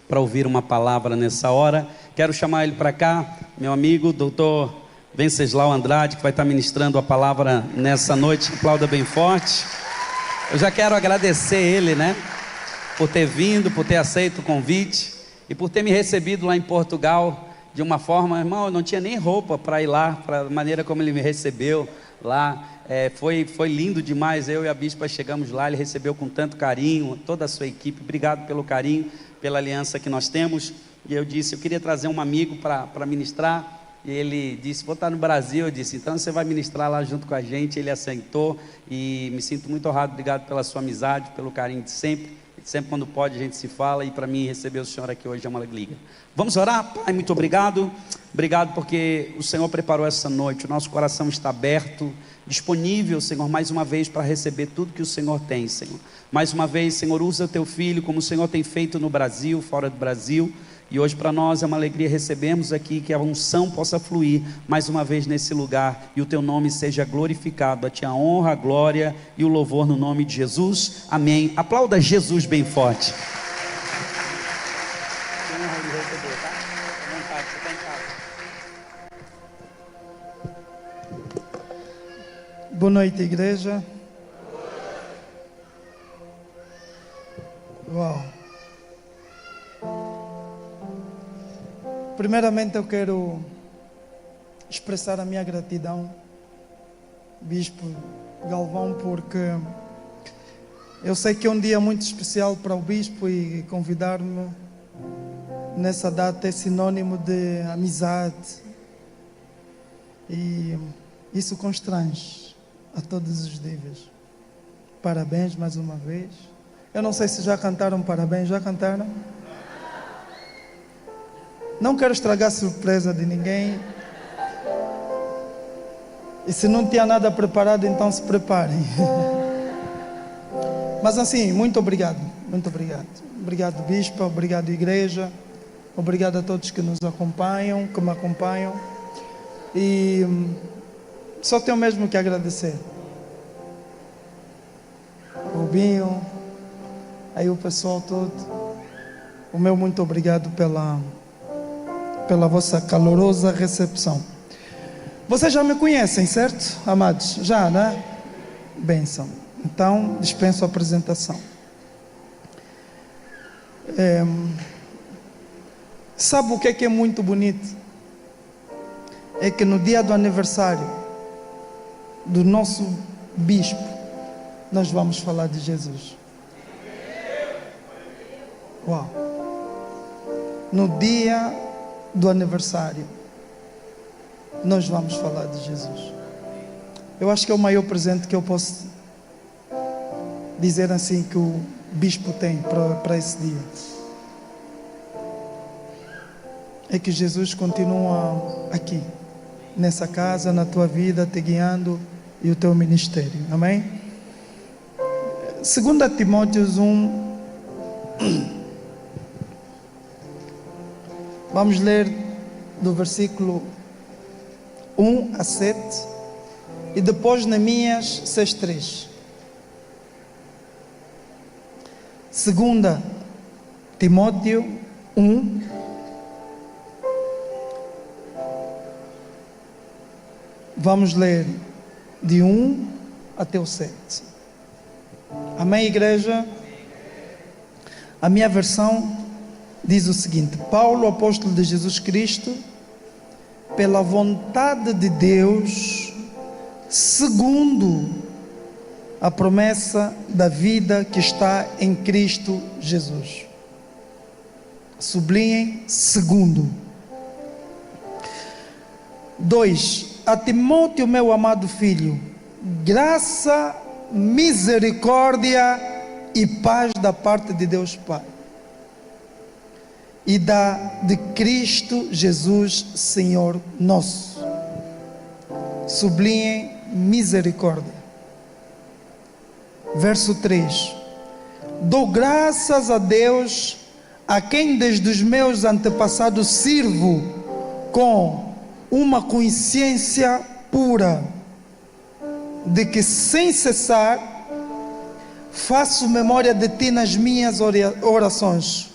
para ouvir uma palavra nessa hora. Quero chamar ele para cá, meu amigo, doutor Venceslau Andrade, que vai estar ministrando a palavra nessa noite. Aplauda bem forte. Eu já quero agradecer ele, né, por ter vindo, por ter aceito o convite e por ter me recebido lá em Portugal de uma forma, irmão, eu não tinha nem roupa para ir lá, para a maneira como ele me recebeu lá. Foi lindo demais. Eu e a bispa chegamos lá, ele recebeu com tanto carinho, toda a sua equipe. Obrigado pelo carinho, pela aliança que nós temos. E eu disse, eu queria trazer um amigo para ministrar. E ele disse, vou estar no Brasil. Eu disse, então você vai ministrar lá junto com a gente. Ele aceitou e me sinto muito honrado. Obrigado pela sua amizade, pelo carinho de sempre. Sempre quando pode a gente se fala, e para mim receber o Senhor aqui hoje é uma alegria. Vamos orar? Pai, muito obrigado. Obrigado porque o Senhor preparou essa noite. O nosso coração está aberto, disponível, Senhor, mais uma vez para receber tudo que o Senhor tem, Senhor. Mais uma vez, Senhor, usa o teu filho como o Senhor tem feito no Brasil, fora do Brasil. E hoje para nós é uma alegria recebermos aqui, que a unção possa fluir mais uma vez nesse lugar e o teu nome seja glorificado. A ti a honra, a glória e o louvor no nome de Jesus. Amém. Aplauda Jesus bem forte. Boa noite, igreja. Uau. Primeiramente eu quero expressar a minha gratidão, Bispo Galvão, porque eu sei que é um dia muito especial para o Bispo e convidar-me nessa data é sinônimo de amizade e isso constrange a todos os níveis. Parabéns mais uma vez. Eu não sei se já cantaram parabéns, já cantaram? Não quero estragar a surpresa de ninguém. E se não tinha nada preparado, então se preparem. Mas assim, muito obrigado. Muito obrigado. Obrigado, Bispo. Obrigado, igreja. Obrigado a todos que nos acompanham, que me acompanham. E só tenho mesmo que agradecer. O Binho, aí o pessoal todo. O meu muito obrigado pela vossa calorosa recepção. Vocês já me conhecem, certo, amados? Já, né? Bênção. Então, dispenso a apresentação. Sabe o que é muito bonito? É que no dia do aniversário do nosso bispo, nós vamos falar de Jesus. Uau! No dia do aniversário, nós vamos falar de Jesus. Eu acho que é o maior presente que eu posso dizer assim que o bispo tem para esse dia. É que Jesus continua aqui, nessa casa, na tua vida, te guiando e o teu ministério. Amém? 2 Timóteo 1. Vamos ler do versículo 1 a 7 e depois Neemias 6:3. 2 Timóteo 1. Vamos ler de 1 até o 7. Amém, igreja? A minha versão diz o seguinte: Paulo, apóstolo de Jesus Cristo, pela vontade de Deus, segundo a promessa da vida que está em Cristo Jesus. Sublinhem, segundo. 2. A Timóteo, meu amado filho, graça, misericórdia e paz da parte de Deus Pai e de Cristo Jesus, Senhor nosso. Sublinhem, misericórdia. Verso 3. Dou graças a Deus, a quem desde os meus antepassados sirvo com uma consciência pura, de que sem cessar faço memória de ti nas minhas orações,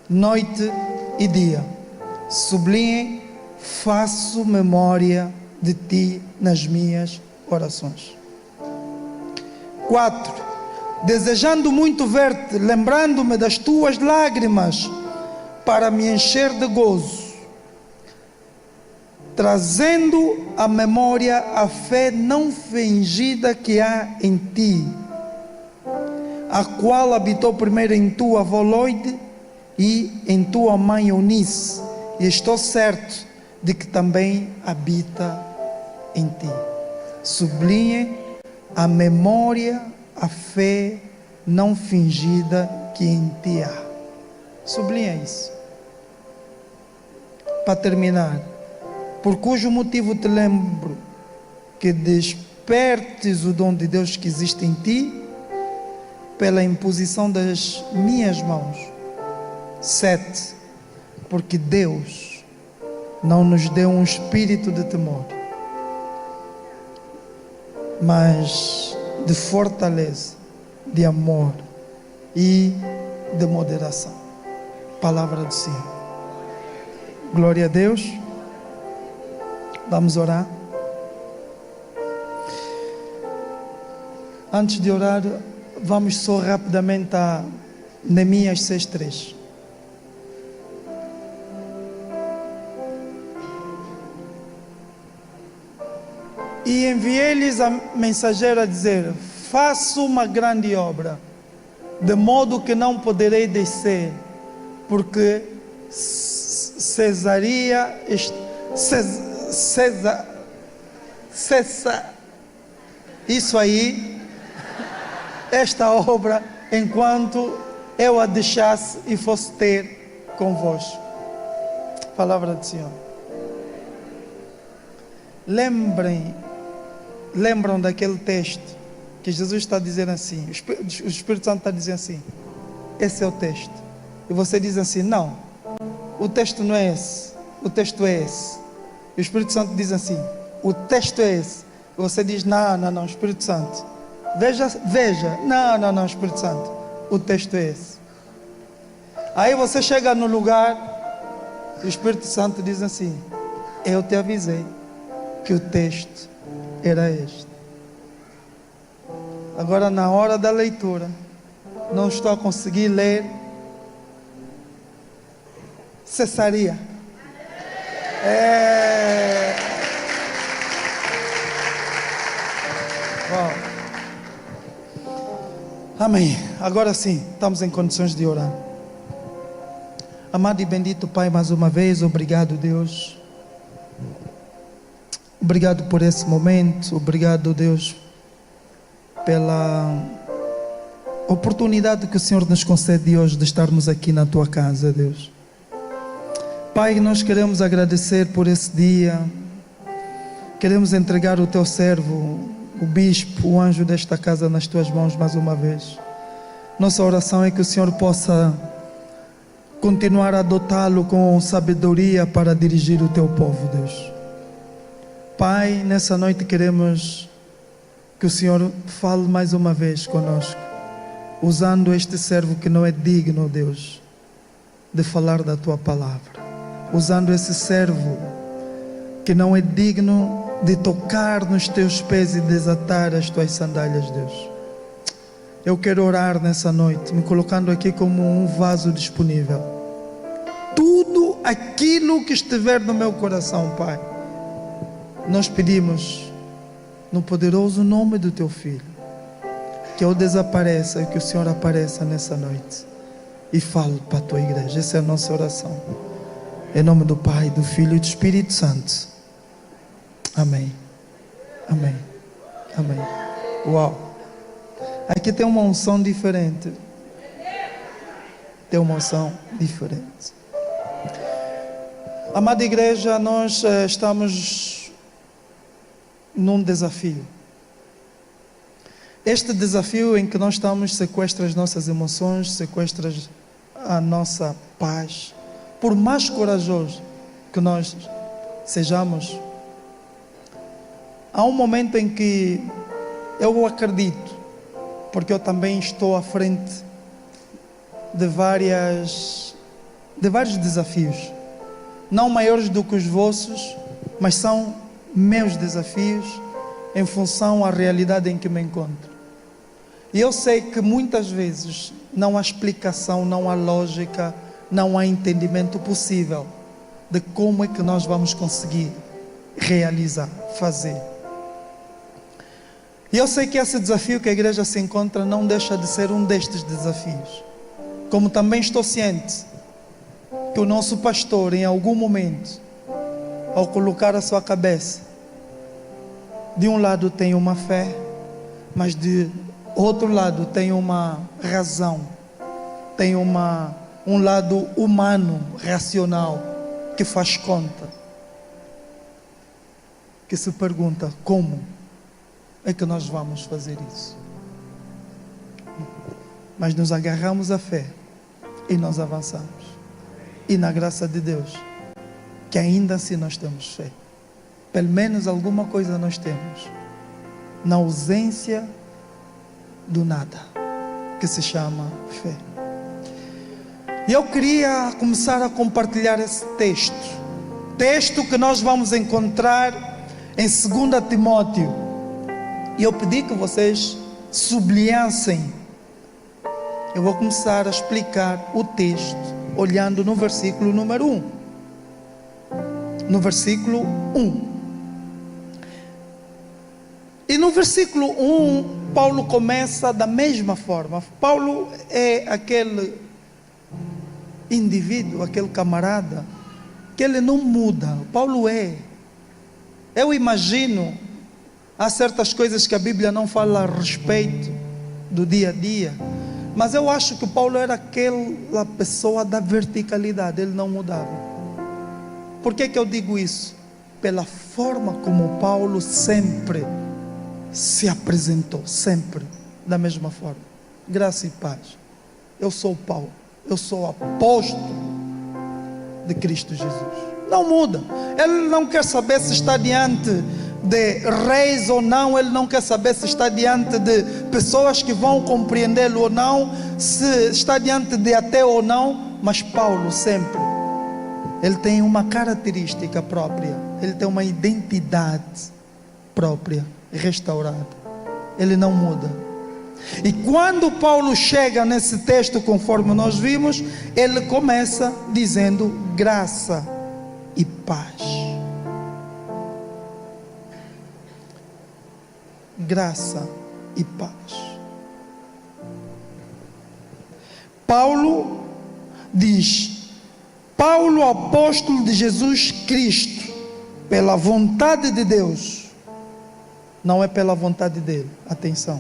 noite e dia. Sublinhem: faço memória de ti nas minhas orações. 4. Desejando muito ver-te, lembrando-me das tuas lágrimas, para me encher de gozo, trazendo à memória a fé não fingida que há em ti, a qual habitou primeiro em tua avó Loide e em tua mãe Eunice, e estou certo de que também habita em ti. Sublinhe: a memória, a fé não fingida que em ti há. Sublinha isso. Para terminar, por cujo motivo te lembro que despertes o dom de Deus que existe em ti, pela imposição das minhas mãos. 7. Porque Deus não nos deu um espírito de temor, mas de fortaleza, de amor e de moderação. Palavra do Senhor. Glória a Deus. Vamos orar. Antes de orar, vamos só rapidamente a Neemias 6:3. E enviei-lhes a mensageira a dizer: faço uma grande obra, de modo que não poderei descer, porque isso aí, esta obra, enquanto eu a deixasse e fosse ter convosco. Palavra do Senhor. Lembram daquele texto que Jesus está dizendo assim, o Espírito Santo está dizendo assim: esse é o texto. E você diz assim: não, o texto não é esse, o texto é esse. E o Espírito Santo diz assim: o texto é esse. E você diz: não, Espírito Santo, veja, não, Espírito Santo, o texto é esse. Aí você chega no lugar, e o Espírito Santo diz assim: eu te avisei que o texto era este. Agora, na hora da leitura, não estou a conseguir ler. Cessaria. Amém. Agora sim, estamos em condições de orar. Amado e bendito Pai, mais uma vez, obrigado, Deus. Obrigado por esse momento. Obrigado, Deus, pela oportunidade que o Senhor nos concede hoje de estarmos aqui na Tua casa, Deus. Pai, nós queremos agradecer por esse dia. Queremos entregar o Teu servo, o bispo, o anjo desta casa, nas Tuas mãos mais uma vez. Nossa oração é que o Senhor possa continuar a dotá-lo com sabedoria para dirigir o Teu povo, Deus. Pai, nessa noite queremos que o Senhor fale mais uma vez conosco, usando este servo que não é digno, Deus, de falar da Tua palavra. Usando esse servo que não é digno de tocar nos Teus pés e desatar as Tuas sandálias, Deus. Eu quero orar nessa noite, me colocando aqui como um vaso disponível. Tudo aquilo que estiver no meu coração, Pai, nós pedimos no poderoso nome do Teu Filho, que eu desapareça e que o Senhor apareça nessa noite e fale para a Tua igreja. Essa é a nossa oração. Em nome do Pai, do Filho e do Espírito Santo. Amém. Amém. Amém. Uau. Aqui tem uma unção diferente. Tem uma unção diferente. Amada igreja, nós estamos num desafio. Este desafio em que nós estamos sequestra as nossas emoções, sequestra a nossa paz. Por mais corajoso que nós sejamos, há um momento em que eu acredito, porque eu também estou à frente de várias de vários desafios, não maiores do que os vossos, mas são meus desafios em função à realidade em que me encontro. E eu sei que muitas vezes não há explicação, não há lógica, não há entendimento possível de como é que nós vamos conseguir realizar, fazer. E eu sei que esse desafio que a igreja se encontra não deixa de ser um destes desafios. Como também estou ciente que o nosso pastor, em algum momento, ao colocar a sua cabeça, de um lado tem uma fé, mas de outro lado tem uma razão, tem um lado humano, racional, que faz conta, que se pergunta como é que nós vamos fazer isso. Mas nos agarramos à fé e nós avançamos. E na graça de Deus, que ainda assim nós temos fé. Pelo menos alguma coisa nós temos, na ausência do nada, que se chama fé. E eu queria começar a compartilhar esse texto que nós vamos encontrar em 2 Timóteo. E eu pedi que vocês sublinhassem. Eu vou começar a explicar o texto, olhando no versículo número 1. No versículo 1. E no versículo 1, Paulo começa da mesma forma. Paulo é aquele indivíduo, aquele camarada, que ele não muda. Paulo é. Eu imagino, há certas coisas que a Bíblia não fala a respeito do dia a dia, mas eu acho que Paulo era aquela pessoa da verticalidade, ele não mudava. Por que eu digo isso? Pela forma como Paulo sempre se apresentou, sempre da mesma forma. Graça e paz. Eu sou Paulo, eu sou apóstolo de Cristo Jesus. Não muda. Ele não quer saber se está diante de reis ou não, ele não quer saber se está diante de pessoas que vão compreendê-lo ou não, se está diante de ateu ou não, mas Paulo sempre, ele tem uma característica própria, ele tem uma identidade própria, restaurada, ele não muda. E quando Paulo chega nesse texto, conforme nós vimos, ele começa dizendo graça e paz. Graça e paz. Paulo diz: Paulo, apóstolo de Jesus Cristo, pela vontade de Deus. Não é pela vontade dele, atenção,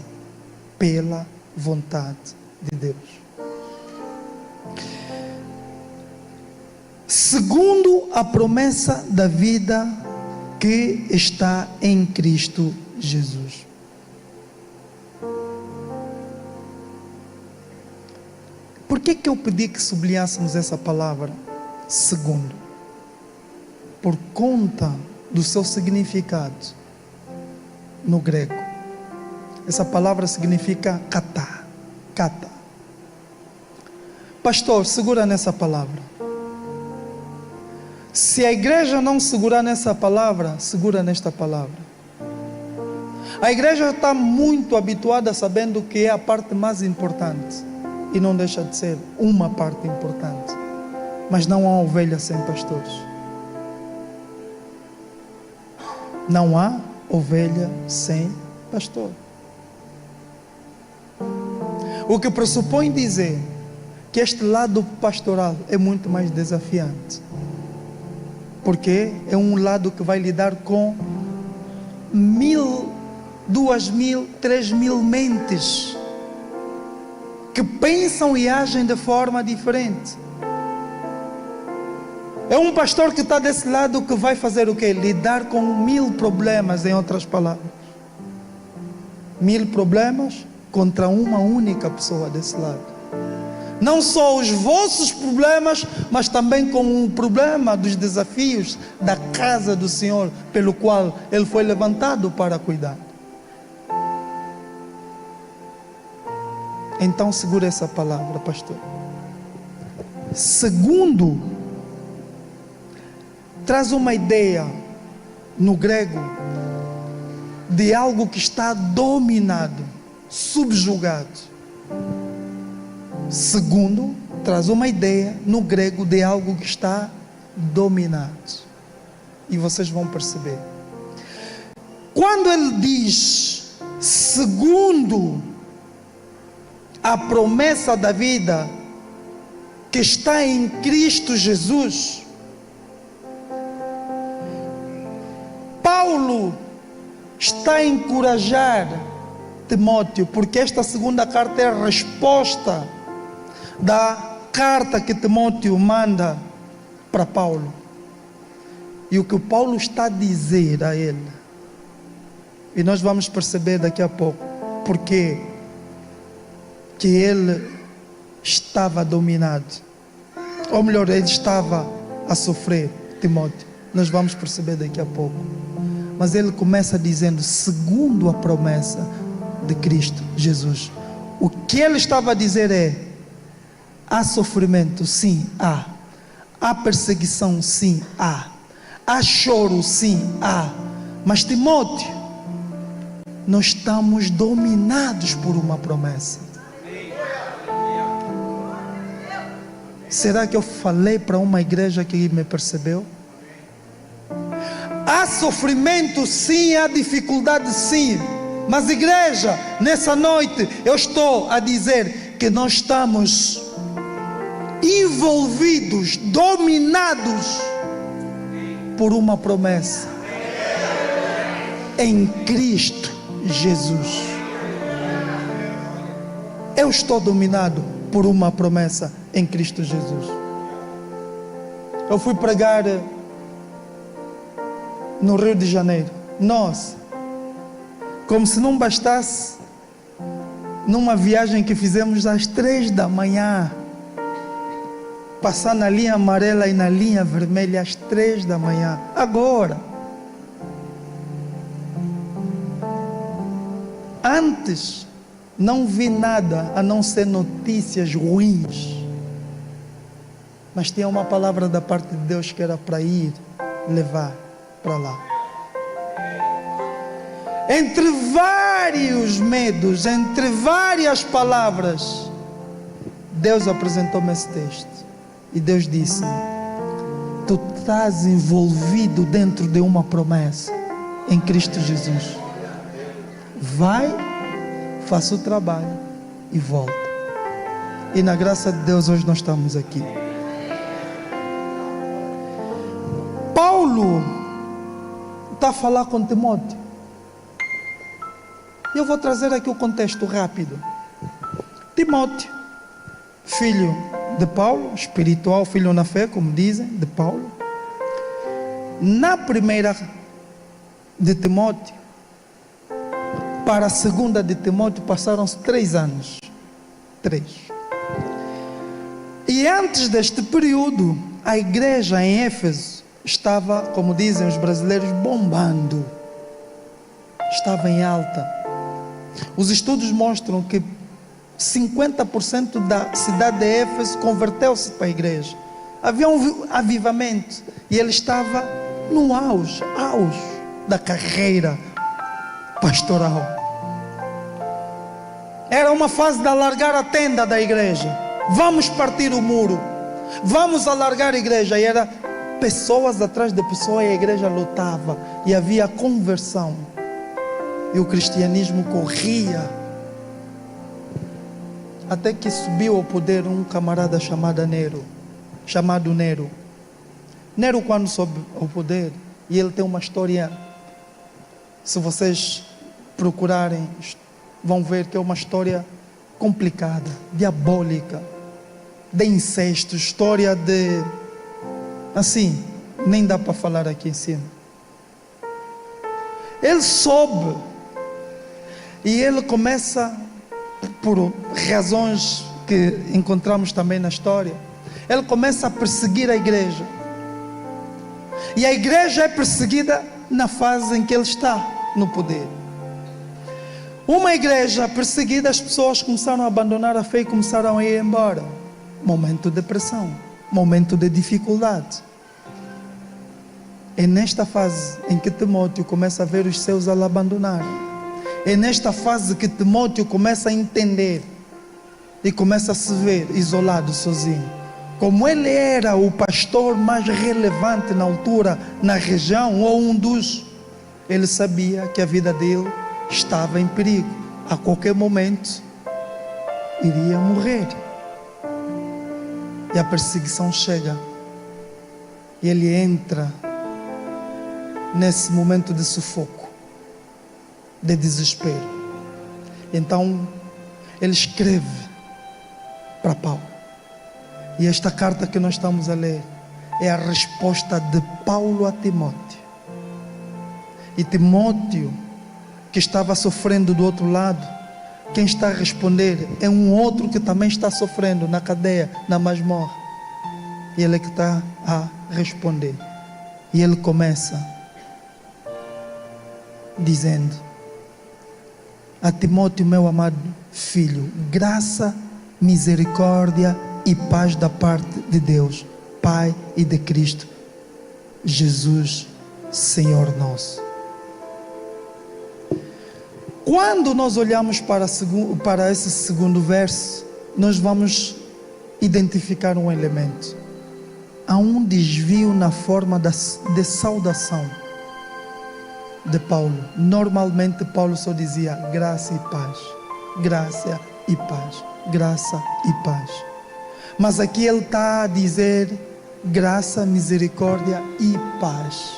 pela vontade de Deus. Segundo a promessa da vida que está em Cristo Jesus. Por que eu pedi que sublinhássemos essa palavra segundo? Por conta do seu significado no grego. Essa palavra significa kata. Pastor, segura nessa palavra. Se a igreja não segurar nessa palavra, segura nesta palavra. A igreja está muito habituada, sabendo que é a parte mais importante, e não deixa de ser uma parte importante. Mas não há ovelha sem pastores. Não há ovelha sem pastor. O que pressupõe dizer que este lado pastoral é muito mais desafiante, porque é um lado que vai lidar com 1.000, 2.000, 3.000 mentes que pensam e agem de forma diferente. É um pastor que está desse lado que vai fazer o quê? Lidar com 1.000 problemas, em outras palavras. 1.000 problemas contra uma única pessoa desse lado. Não só os vossos problemas, mas também com o problema dos desafios da casa do Senhor, pelo qual Ele foi levantado para cuidar. Então segura essa palavra, pastor. Segundo, traz uma ideia no grego de algo que está dominado, subjugado. Segundo, traz uma ideia no grego de algo que está dominado. E vocês vão perceber. Quando ele diz, segundo a promessa da vida que está em Cristo Jesus, Paulo está a encorajar Timóteo, porque esta segunda carta é a resposta da carta que Timóteo manda para Paulo. E o que o Paulo está a dizer a ele, e nós vamos perceber daqui a pouco, porque que ele estava dominado, ou melhor, ele estava a sofrer, Timóteo. Nós vamos perceber daqui a pouco. Mas ele começa dizendo, segundo a promessa de Cristo Jesus. O que ele estava a dizer é, há sofrimento, sim, há. Há perseguição, sim, há. Há choro, sim, há. Mas Timóteo, nós estamos dominados por uma promessa. Será que eu falei para uma igreja que me percebeu? Há sofrimento, sim, há dificuldade, sim. Mas igreja, nessa noite eu estou a dizer que nós estamos envolvidos, dominados por uma promessa em Cristo Jesus. Eu estou dominado por uma promessa em Cristo Jesus. Eu fui pregar no Rio de Janeiro. Nós, como se não bastasse, numa viagem que fizemos às 3 da manhã, passar na linha amarela e na linha vermelha às 3 da manhã. Agora, antes não vi nada a não ser notícias ruins, mas tinha uma palavra da parte de Deus que era para ir levar para lá. Entre vários medos, entre várias palavras, Deus apresentou-me esse texto. E Deus disse, tu estás envolvido dentro de uma promessa em Cristo Jesus. Vai, faça o trabalho e volta. E na graça de Deus hoje nós estamos aqui. Paulo está a falar com Timóteo. Eu vou trazer aqui o contexto rápido. Timóteo, filho de Paulo, espiritual, filho na fé, como dizem, de Paulo. Na primeira de Timóteo para a segunda de Timóteo passaram-se 3 anos. 3. E antes deste período, a igreja em Éfeso estava, como dizem os brasileiros, bombando. Estava em alta. Os estudos mostram que 50% da cidade de Éfeso converteu-se para a igreja. Havia um avivamento e ele estava no auge da carreira pastoral. Era uma fase de alargar a tenda da igreja. Vamos partir o muro, vamos alargar a igreja. E era pessoas atrás de pessoas, e a igreja lotava e havia conversão e o cristianismo corria. Até que subiu ao poder um camarada chamado Nero. Nero, quando sobe ao poder, e ele tem uma história, se vocês procurarem, vão ver que é uma história complicada, diabólica, de incesto, história de, assim, nem dá para falar aqui em cima. Ele sobe e ele começa, por razões que encontramos também na história, ele começa a perseguir a igreja. E a igreja é perseguida na fase em que ele está no poder. Uma igreja perseguida, as pessoas começaram a abandonar a fé e começaram a ir embora. momento de pressão, momento de dificuldade. É nesta fase em que Timóteo começa a ver os seus a abandonar. É nesta fase que Timóteo começa a entender e começa a se ver isolado, sozinho. Como ele era o pastor mais relevante na altura, na região, ou um dos, ele sabia que a vida dele estava em perigo. A qualquer momento iria morrer. E a perseguição chega. E ele entra nesse momento de sufoco, de desespero. Então ele escreve para Paulo. E esta carta que nós estamos a ler é a resposta de Paulo a Timóteo. E Timóteo, que estava sofrendo do outro lado, quem está a responder é um outro que também está sofrendo na cadeia, na masmorra. E ele é que está a responder. E ele começa dizendo: a Timóteo, meu amado filho, graça, misericórdia e paz da parte de Deus, Pai, e de Cristo Jesus, Senhor nosso. Quando nós olhamos para esse segundo verso, nós vamos identificar um elemento. Há um desvio na forma de saudação de Paulo. Normalmente Paulo só dizia graça e paz, graça e paz, graça e paz. Mas aqui ele está a dizer graça, misericórdia e paz.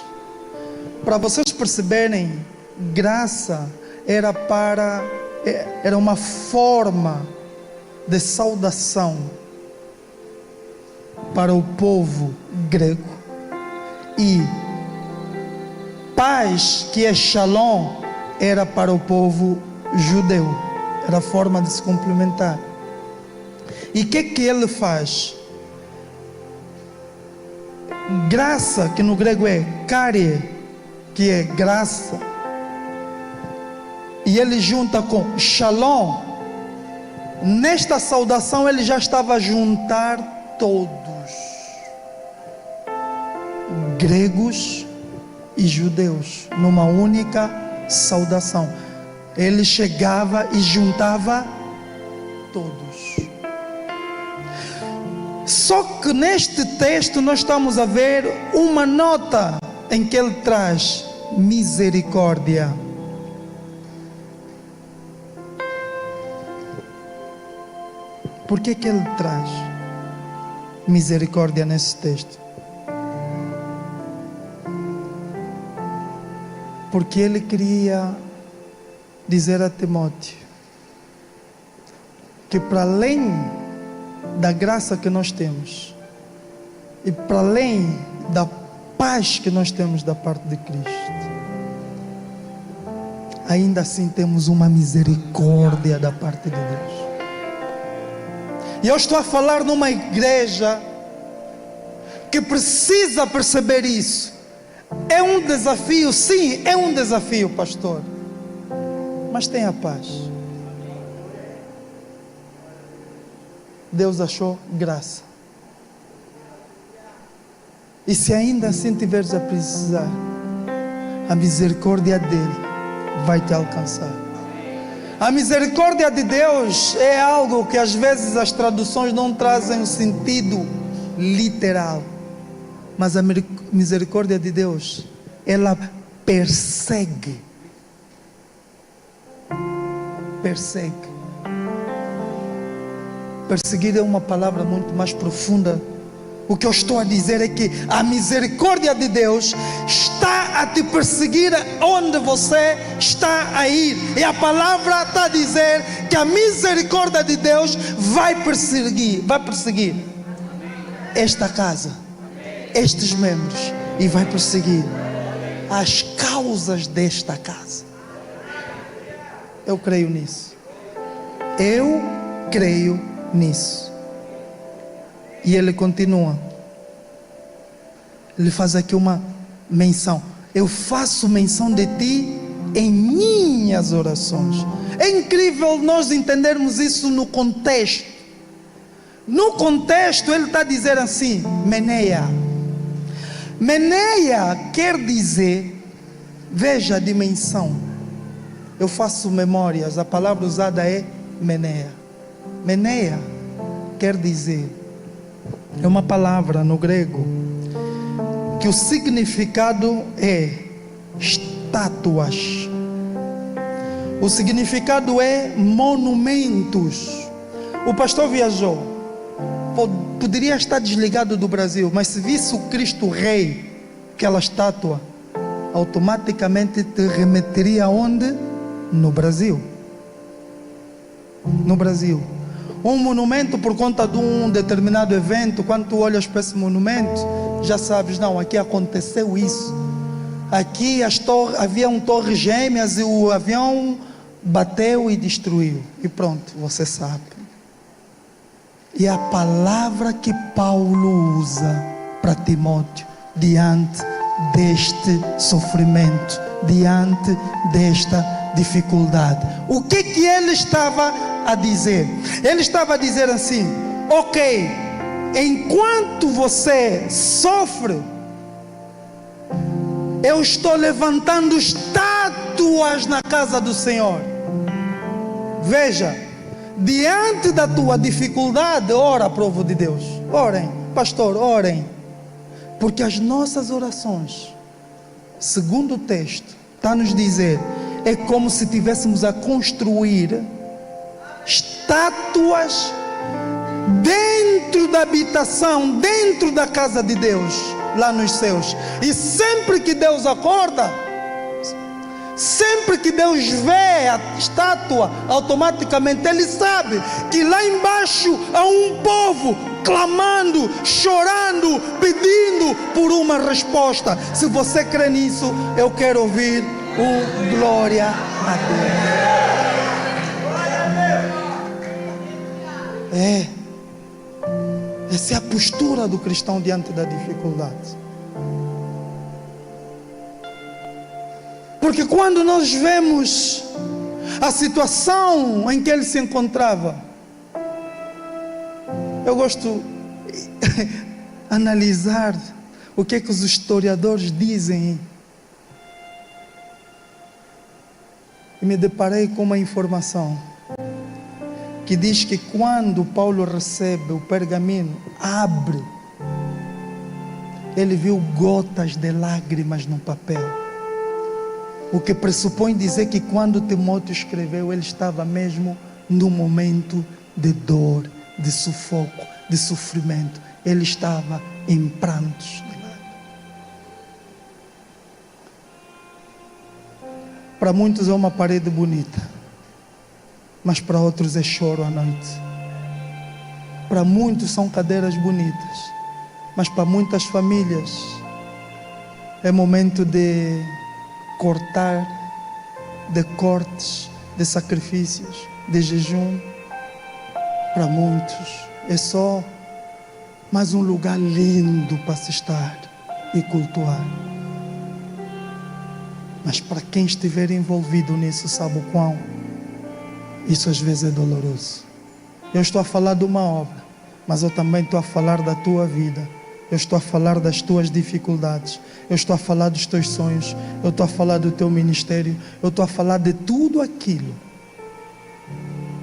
Para vocês perceberem, graça era uma forma de saudação para o povo grego, e paz, que é shalom, era para o povo judeu. Era a forma de se cumprimentar. E o que ele faz? Graça, que no grego é charis, que é graça, e ele junta com shalom. Nesta saudação ele já estava a juntar todos, gregos e judeus, numa única saudação. Ele chegava e juntava todos. Só que neste texto nós estamos a ver uma nota em que ele traz misericórdia. Por que ele traz misericórdia nesse texto? Porque ele queria dizer a Timóteo que, para além da graça que nós temos e para além da paz que nós temos da parte de Cristo, ainda assim temos uma misericórdia da parte de Deus. E eu estou a falar numa igreja que precisa perceber isso. É um desafio, sim, é um desafio, pastor, mas tenha paz. Deus achou graça. E se ainda assim tiveres a precisar, a misericórdia dele vai te alcançar. A misericórdia de Deus é algo que às vezes as traduções não trazem o sentido literal. Mas a misericórdia de Deus, ela persegue. Persegue. Perseguir é uma palavra muito mais profunda. O que eu estou a dizer é que a misericórdia de Deus está a te perseguir onde você está a ir. E a palavra está a dizer que a misericórdia de Deus vai perseguir esta casa, estes membros, e vai perseguir as causas desta casa. Eu creio nisso. Eu creio nisso. E ele continua. Ele faz aqui uma menção. Eu faço menção de ti em minhas orações. É incrível nós entendermos isso no contexto. No contexto, ele está dizendo assim: meneia. Meneia quer dizer, veja a dimensão. Eu faço memórias, a palavra usada é meneia. Meneia quer dizer, é uma palavra no grego, que o significado é estátuas. O significado é monumentos. O pastor viajou, poderia estar desligado do Brasil, mas se visse o Cristo Rei, aquela estátua, automaticamente te remeteria aonde? No Brasil. No Brasil. Um monumento por conta de um determinado evento, quando tu olhas para esse monumento, já sabes, não, aqui aconteceu isso. Aqui haviam torres gêmeas e o avião bateu e destruiu. E pronto, você sabe. E a palavra que Paulo usa para Timóteo, diante deste sofrimento, diante desta dificuldade. O que ele estava a dizer? Ele estava a dizer assim: ok, enquanto você sofre, eu estou levantando estátuas na casa do Senhor. Veja, diante da tua dificuldade, ora, povo de Deus, orem, pastor, orem, porque as nossas orações, segundo o texto, está a nos dizer, é como se estivéssemos a construir estátuas dentro da habitação, dentro da casa de Deus, lá nos céus. E sempre que Deus acorda, sempre que Deus vê a estátua, automaticamente Ele sabe que lá embaixo há um povo clamando, chorando, pedindo por uma resposta. Se você crê nisso, eu quero ouvir um glória a Deus. Essa é a postura do cristão diante da dificuldade. Porque quando nós vemos a situação em que ele se encontrava, eu gosto de analisar o que os historiadores dizem. E me deparei com uma informação que diz que quando Paulo recebe o pergaminho, abre, ele viu gotas de lágrimas no papel. O que pressupõe dizer que quando Timóteo escreveu, ele estava mesmo no momento de dor, de sufoco, de sofrimento. Ele estava em prantos. Para muitos é uma parede bonita, mas para outros é choro à noite. Para muitos são cadeiras bonitas, mas para muitas famílias é momento de cortar, de cortes, de sacrifícios, de jejum. Para muitos é só mais um lugar lindo para se estar e cultuar. Mas para quem estiver envolvido nisso, sabe o quão isso às vezes é doloroso. Eu estou a falar de uma obra, mas eu também estou a falar da tua vida. Eu estou a falar das tuas dificuldades. Eu estou a falar dos teus sonhos. Eu estou a falar do teu ministério. Eu estou a falar de tudo aquilo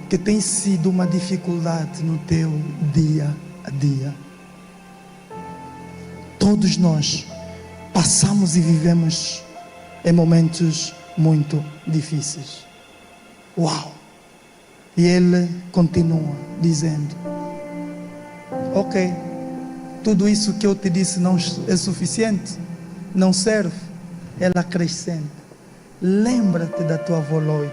que tem sido uma dificuldade no teu dia a dia. Todos nós passamos e vivemos em momentos muito difíceis. Uau! E ele continua dizendo: ok, tudo isso que eu te disse não é suficiente, não serve. Ela acrescenta: lembra-te da tua avó Lloyd.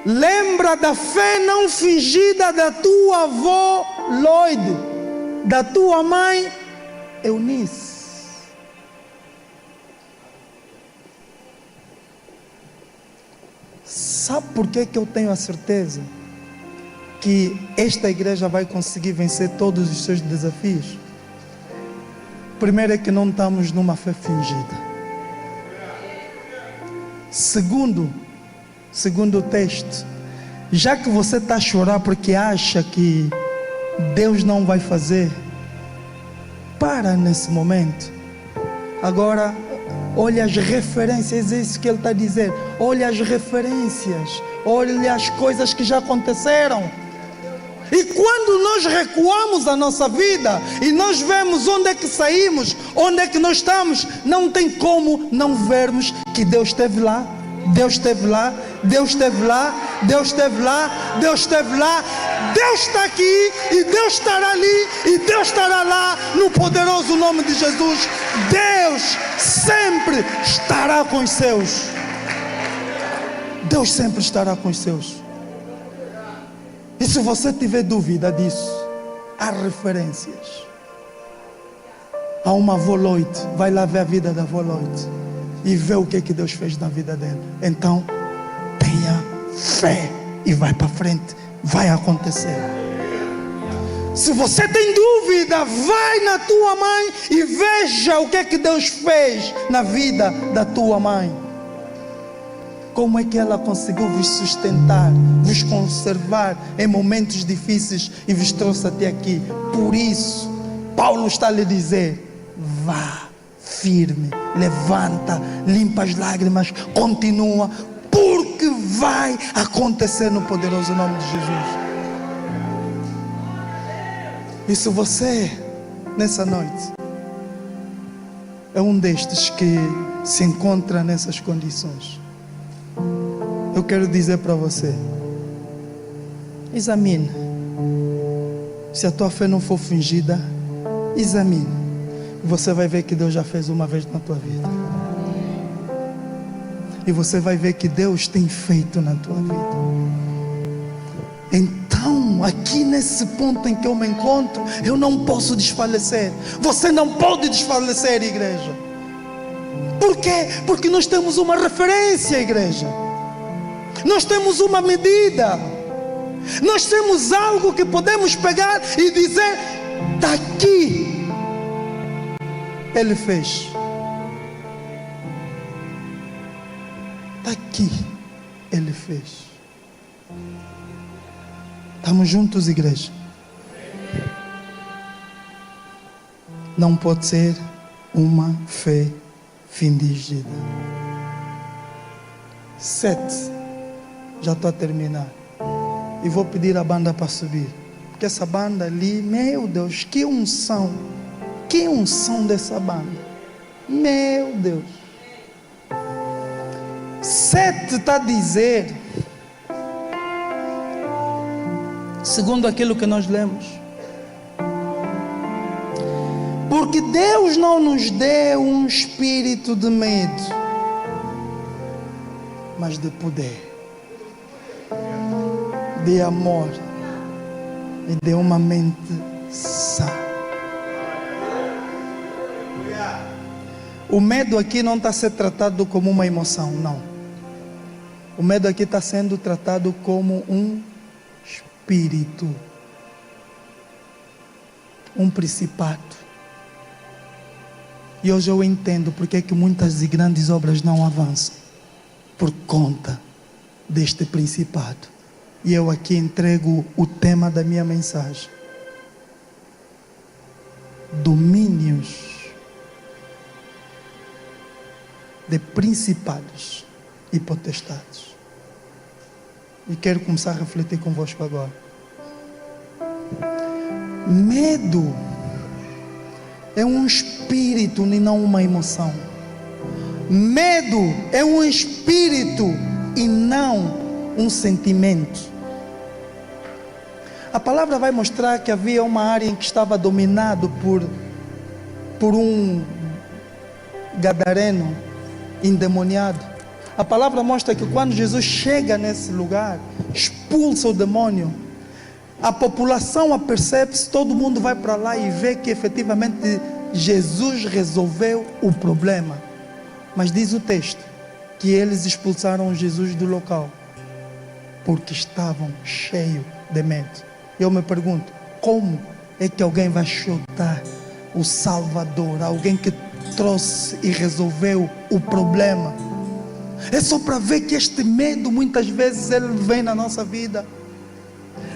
Lembra da fé não fingida da tua avó Lloyd, da tua mãe Eunice. Sabe por que eu tenho a certeza que esta igreja vai conseguir vencer todos os seus desafios? Primeiro é que não estamos numa fé fingida. Segundo o texto, já que você está a chorar porque acha que Deus não vai fazer, para nesse momento. Agora, olha as referências, é isso que ele está a dizer. Olha as referências, olha as coisas que já aconteceram. E quando nós recuamos a nossa vida e nós vemos onde é que saímos, onde é que nós estamos, não tem como não vermos que Deus esteve lá, Deus esteve lá, Deus esteve lá, Deus esteve lá, Deus esteve lá, Deus está aqui e Deus estará ali e Deus estará lá, no poderoso nome de Jesus. Deus sempre estará com os seus. Deus sempre estará com os seus. E se você tiver dúvida disso, há referências. Há uma avó Loite, vai lá ver a vida da avó Loite e vê o que é que Deus fez na vida dela. Então, tenha fé e vai para frente, vai acontecer. Se você tem dúvida, vai na tua mãe e veja o que é que Deus fez na vida da tua mãe. Como é que ela conseguiu vos sustentar, vos conservar em momentos difíceis e vos trouxe até aqui. Por isso, Paulo está a lhe dizer: vá firme, levanta, limpa as lágrimas, continua, porque vai acontecer no poderoso nome de Jesus. E se você, nessa noite, é um destes que se encontra nessas condições, eu quero dizer para você: examine. Se a tua fé não for fingida, examine. Você vai ver que Deus já fez uma vez na tua vida. E você vai ver que Deus tem feito na tua vida. Então, aqui nesse ponto em que eu me encontro, eu não posso desfalecer. Você não pode desfalecer, igreja. Por quê? Porque nós temos uma referência, igreja. Nós temos uma medida. Nós temos algo que podemos pegar e dizer: daqui Ele fez. Daqui Ele fez. Estamos juntos, igreja? Não pode ser uma fé fingida. 7. Já estou a terminar. E vou pedir a banda para subir. Porque essa banda ali, meu Deus, que unção. Que unção dessa banda. Meu Deus. 7 está a dizer, segundo aquilo que nós lemos, porque Deus não nos deu um espírito de medo, mas de poder, de amor e de uma mente sã. O medo aqui não está sendo tratado como uma emoção, não. O medo aqui está sendo tratado como um espírito, um principado. E hoje eu entendo porque é que muitas e grandes obras não avançam, por conta deste principado. E eu aqui entrego o tema da minha mensagem: domínios de principados e potestades. E quero começar a refletir convosco agora. Medo é um espírito e não uma emoção. Medo é um espírito e não um sentimento. A palavra vai mostrar que havia uma área em que estava dominado por um gadareno endemoniado. A palavra mostra que quando Jesus chega nesse lugar, expulsa o demônio, a população apercebe-se, todo mundo vai para lá e vê que efetivamente Jesus resolveu o problema. Mas diz o texto que eles expulsaram Jesus do local porque estavam cheios de medo. Eu me pergunto, como é que alguém vai chutar o Salvador, alguém que trouxe e resolveu o problema, É só para ver que este medo muitas vezes ele vem na nossa vida.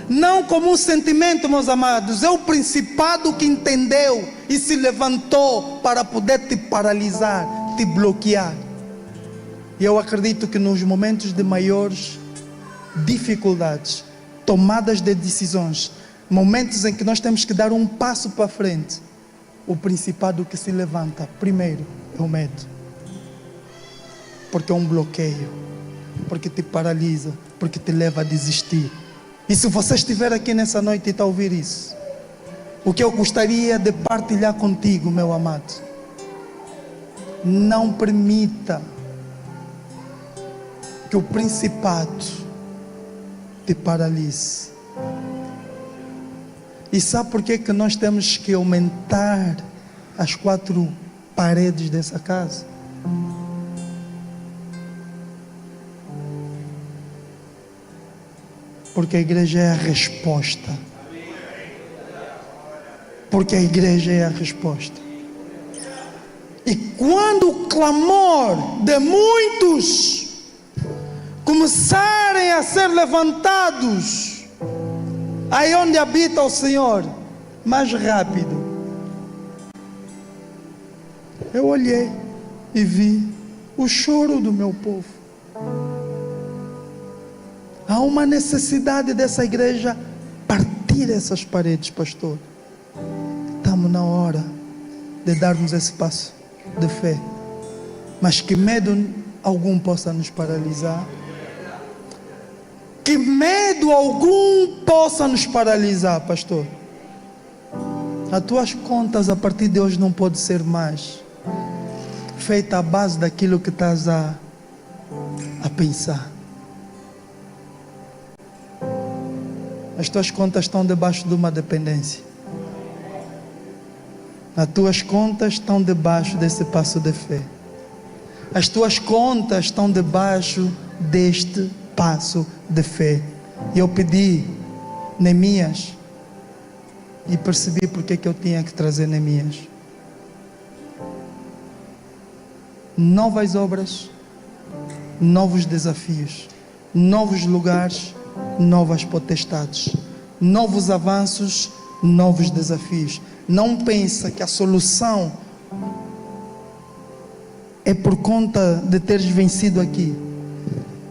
Não como um sentimento, meus amados, é o principado que entendeu e se levantou para poder te paralisar, te bloquear. E eu acredito que nos momentos de maiores dificuldades, tomadas de decisões, momentos em que nós temos que dar um passo para frente, o principado que se levanta primeiro é o medo. Porque é um bloqueio, porque te paralisa, porque te leva a desistir. E se você estiver aqui nessa noite e está a ouvir isso, o que eu gostaria de partilhar contigo, meu amado, não permita que o principado te paralise. E sabe por que nós temos que aumentar as 4 paredes dessa casa? Porque a igreja é a resposta. Porque a igreja é a resposta. E quando o clamor de muitos começarem a ser levantados, aí onde habita o Senhor, mais rápido, eu olhei e vi o choro do meu povo. Há uma necessidade dessa igreja partir essas paredes, pastor. Estamos na hora de darmos esse passo de fé. Mas que medo algum possa nos paralisar. Que medo algum possa nos paralisar, pastor. As tuas contas a partir de hoje não pode ser mais feita à base daquilo que estás a pensar. As tuas contas estão debaixo de uma dependência. As tuas contas estão debaixo desse passo de fé. As tuas contas estão debaixo deste passo de fé. E eu pedi Neemias e percebi porque que eu tinha que trazer Neemias. Novas obras, novos desafios, novos lugares, novas potestades, novos avanços, novos desafios. Não pensa que a solução é por conta de teres vencido aqui.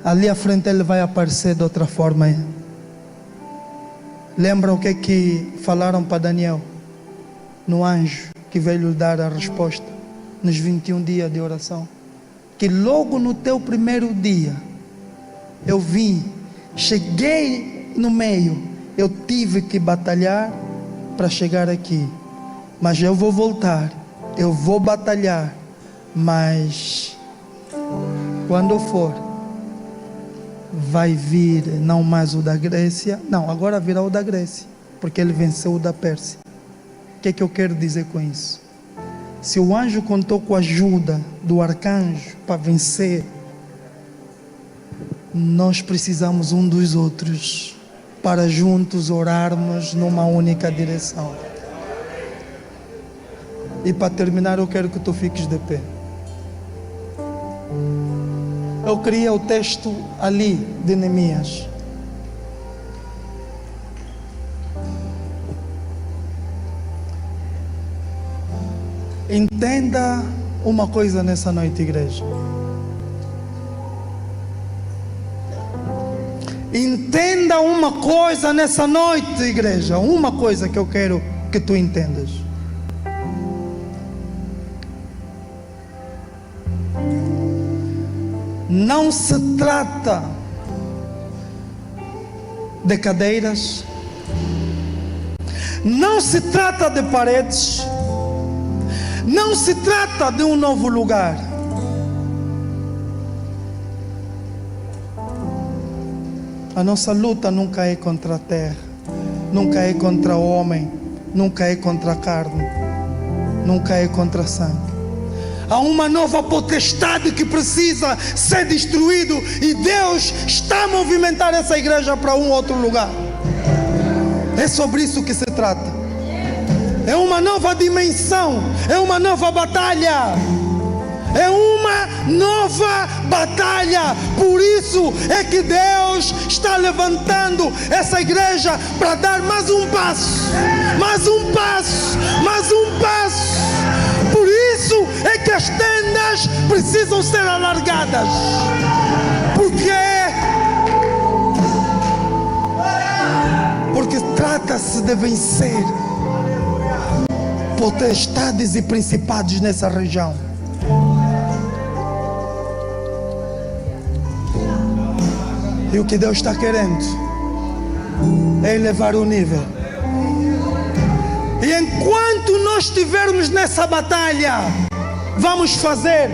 Ali à frente ele vai aparecer de outra forma. Lembra o que é que falaram para Daniel? No anjo que veio lhe dar a resposta nos 21 dias de oração. Que logo no teu primeiro dia eu vim, cheguei no meio, eu tive que batalhar para chegar aqui, mas eu vou voltar, eu vou batalhar, mas quando eu for, vai vir não mais o da Grécia, não, agora virá o da Grécia, porque ele venceu o da Pérsia. O que é que eu quero dizer com isso? Se o anjo contou com a ajuda do arcanjo para vencer, nós precisamos um dos outros para juntos orarmos numa única direção. E para terminar, eu quero que tu fiques de pé. Eu queria o texto ali de Neemias. Entenda uma coisa nessa noite, igreja. Entenda uma coisa nessa noite, igreja. Uma coisa que eu quero que tu entendas. Não se trata de cadeiras, não se trata de paredes, não se trata de um novo lugar. A nossa luta nunca é contra a terra, nunca é contra o homem, nunca é contra a carne, nunca é contra a sangue. Há uma nova potestade que precisa ser destruído e Deus está a movimentar essa igreja para um outro lugar. É sobre isso que se trata. É uma nova dimensão, é uma nova batalha, É uma nova batalha. Por isso é que Deus está levantando essa igreja para dar mais um passo, mais um passo, mais um passo. Por isso é que as tendas precisam ser alargadas. Porque trata-se de vencer potestades e principados nessa região. E o que Deus está querendo é elevar o nível. E enquanto nós estivermos nessa batalha, vamos fazer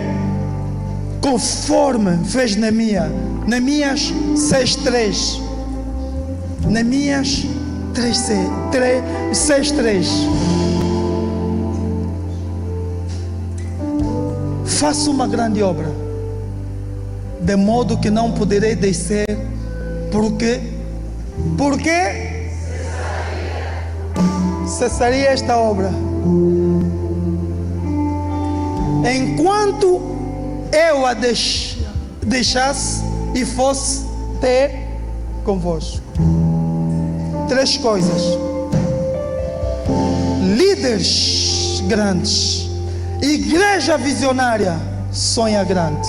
conforme fez Neemias. Neemias 6:3. Neemias 6:3. Faça uma grande obra, de modo que não poderei descer, porque cessaria esta obra, enquanto eu a deixasse e fosse ter convosco. 3 coisas: líderes grandes, igreja visionária, sonha grande.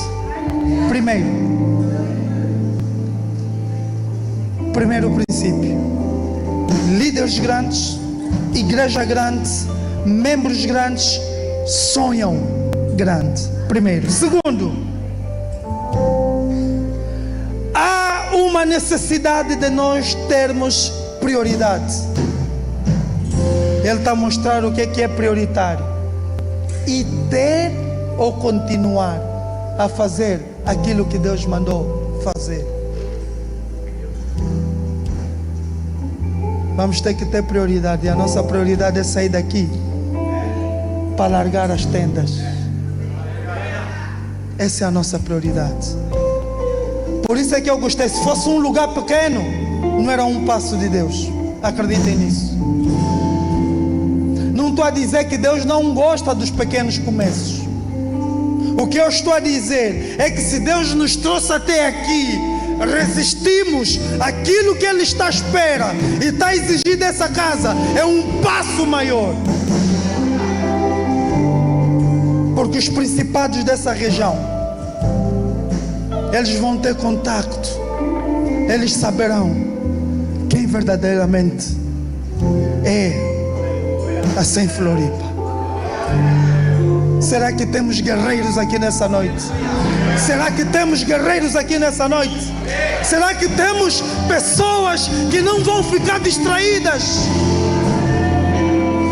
Primeiro princípio: líderes grandes, igreja grande, membros grandes sonham grande. Primeiro. Segundo, há uma necessidade de nós termos prioridade. Ele está a mostrar o que é prioritário. E ter ou continuar a fazer aquilo que Deus mandou fazer. Vamos ter que ter prioridade. E a nossa prioridade é sair daqui para largar as tendas. Essa é a nossa prioridade. Por isso é que eu gostei. Se fosse um lugar pequeno, não era um passo de Deus. Acreditem nisso. Não estou a dizer que Deus não gosta dos pequenos começos. O que eu estou a dizer é que se Deus nos trouxe até aqui, resistimos aquilo que Ele está à espera e está a exigir dessa casa, é um passo maior. Porque os principados dessa região, eles vão ter contacto, eles saberão quem verdadeiramente é a Sem Floripa. Será que temos guerreiros aqui nessa noite? Será que temos guerreiros aqui nessa noite? Será que temos pessoas que não vão ficar distraídas?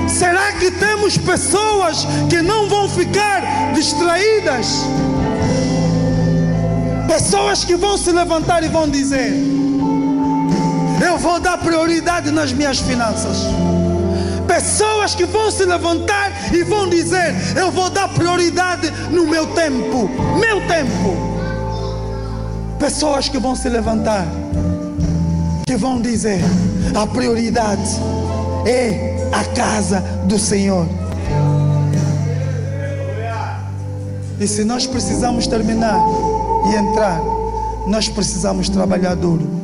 Será que temos pessoas que não vão ficar distraídas? Pessoas que vão se levantar e vão dizer: eu vou dar prioridade nas minhas finanças. Pessoas que vão se levantar e vão dizer: eu vou dar prioridade no meu tempo. Meu tempo. Pessoas que vão se levantar, que vão dizer: a prioridade é a casa do Senhor. E se nós precisamos terminar e entrar, nós precisamos trabalhar duro.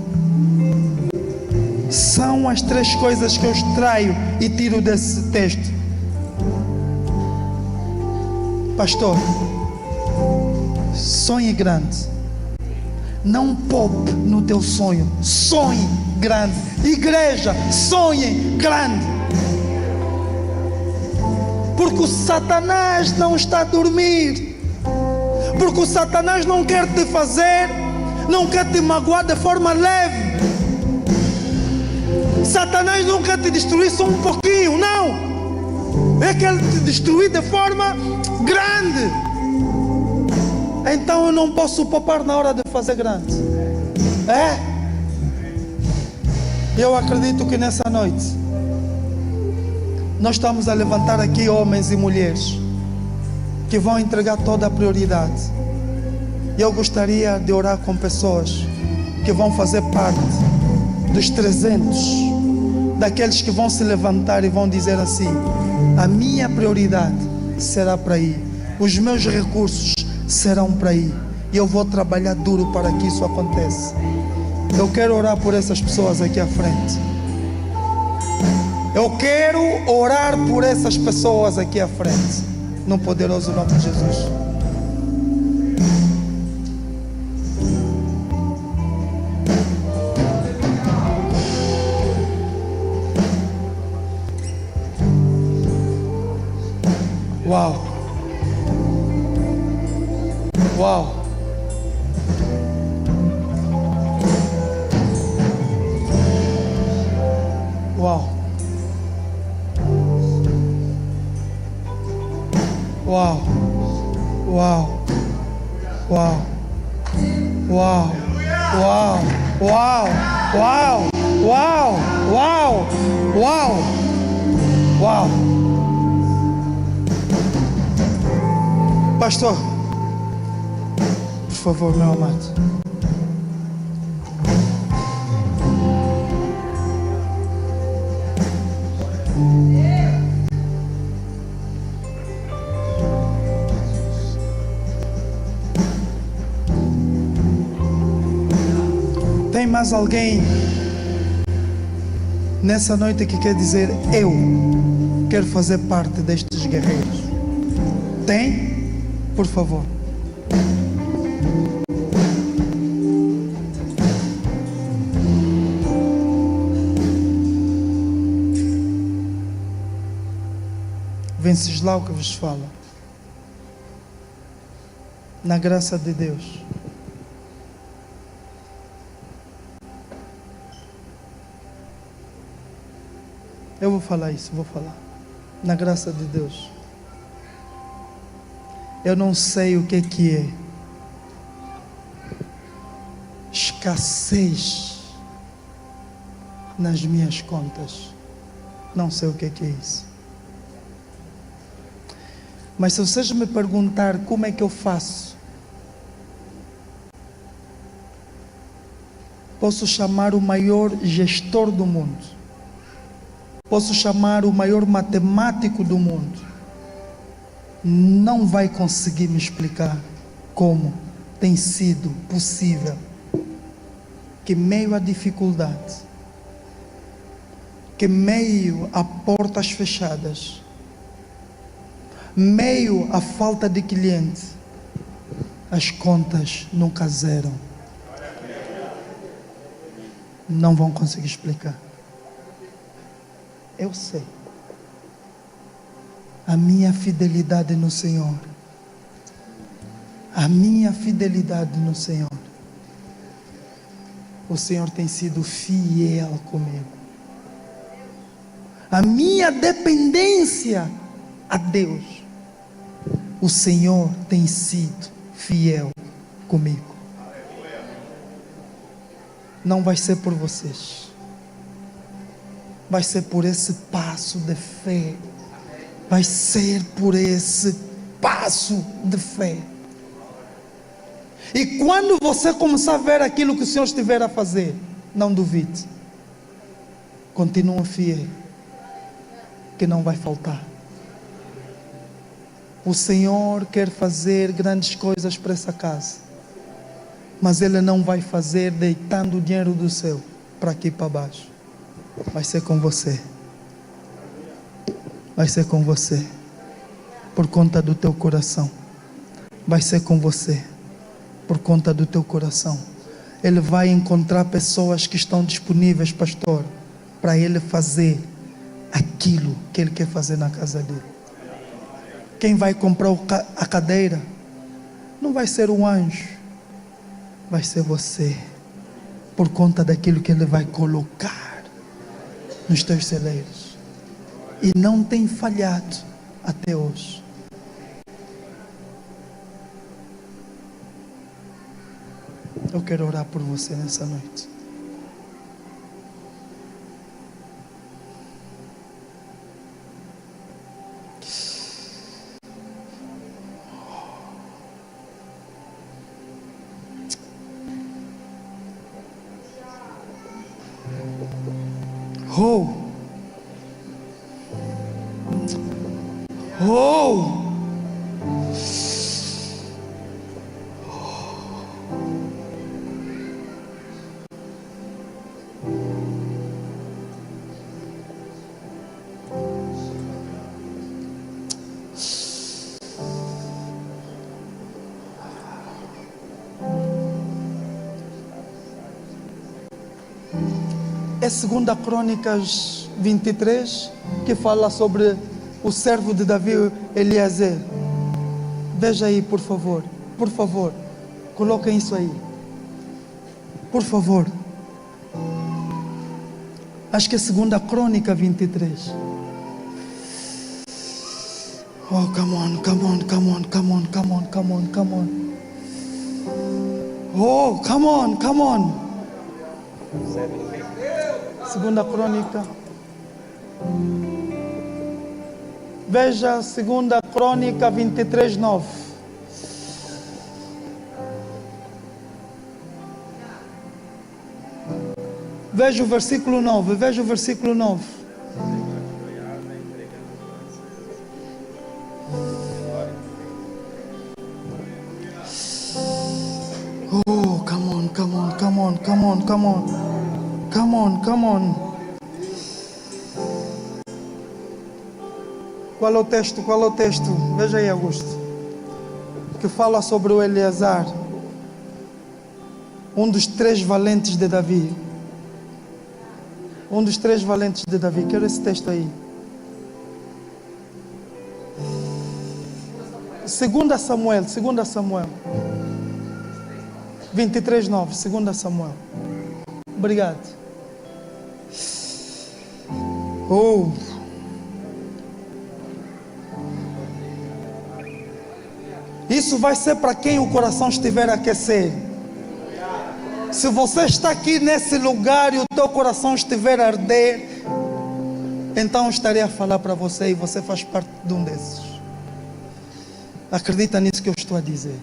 São as 3 coisas que eu extraio e tiro desse texto. Pastor, sonhe grande. Não poupe no teu sonho. Sonhe grande. Igreja, sonhe grande. Porque o Satanás não está a dormir. Porque o Satanás não quer te fazer, não quer te magoar de forma leve. Satanás não quer te destruir só um pouquinho, não. Ele quer te destruir de forma grande. Então eu não posso poupar na hora de fazer grande. Eu acredito que nessa noite nós estamos a levantar aqui homens e mulheres que vão entregar toda a prioridade. E eu gostaria de orar com pessoas que vão fazer parte dos 300, daqueles que vão se levantar e vão dizer assim: a minha prioridade será para ir, os meus recursos serão para aí. E eu vou trabalhar duro para que isso aconteça. Eu quero orar por essas pessoas aqui à frente. Eu quero orar por essas pessoas aqui à frente. No poderoso nome de Jesus. Uau! Uau! Uau! Uau! Uau! Uau! Uau! Uau! Uau! Uau! Uau! Uau! Uau! Uau! Pastor, por favor, meu amado. Tem mais alguém nessa noite que quer dizer: eu quero fazer parte destes guerreiros? Tem? Por favor. Venceslau que vos fala. Na graça de Deus. Eu vou falar isso, vou falar. Na graça de Deus. Eu não sei o que é escassez nas minhas contas. Não sei o que é isso. Mas se vocês me perguntar como é que eu faço, posso chamar o maior gestor do mundo, posso chamar o maior matemático do mundo, não vai conseguir me explicar como tem sido possível que, meio à dificuldade, que meio a portas fechadas, meio à falta de cliente, as contas nunca zeram. Não vão conseguir explicar. Eu sei. A minha fidelidade no Senhor. A minha fidelidade no Senhor. O Senhor tem sido fiel comigo. A minha dependência a Deus. O Senhor tem sido fiel comigo. Não vai ser por vocês. Vai ser por esse passo de fé. Vai ser por esse passo de fé. E quando você começar a ver aquilo que o Senhor estiver a fazer, não duvide. Continua fiel, que não vai faltar. O Senhor quer fazer grandes coisas para essa casa, mas Ele não vai fazer deitando o dinheiro do céu para aqui para baixo. Vai ser com você. Vai ser com você, por conta do teu coração. Vai ser com você, por conta do teu coração. Ele vai encontrar pessoas que estão disponíveis, pastor, para Ele fazer aquilo que Ele quer fazer na casa dele. Quem vai comprar a cadeira não vai ser um anjo, vai ser você, por conta daquilo que Ele vai colocar nos teus celeiros. E não tem falhado até hoje. Eu quero orar por você nessa noite. Oh! Oh! É 2 Crônicas 23, que fala sobre o servo de Davi, Eliezer. Veja aí, por favor. Por favor, coloquem isso aí. Por favor. Acho que é 2 Crônica 23. Oh, come on, come on, come on, come on, come on, come on, come on. Oh, come on, come on. 2 Crônica. Veja 2 Crônica 23, 9. Veja o versículo 9. Veja o versículo 9. Oh, come on, come on, come on, come on, come on. Come on, come on. Qual é o texto? Qual é o texto? Veja aí, Augusto. Que fala sobre o Eleazar, um dos 3 valentes de Davi. Um dos 3 valentes de Davi. Quero esse texto aí. 2 Samuel. 23, 9. 2 Samuel. Obrigado. Oh. Isso vai ser para quem o coração estiver a aquecer. Se você está aqui nesse lugar e o teu coração estiver a arder, então estarei a falar para você e você faz parte de um desses. Acredita nisso que eu estou a dizer.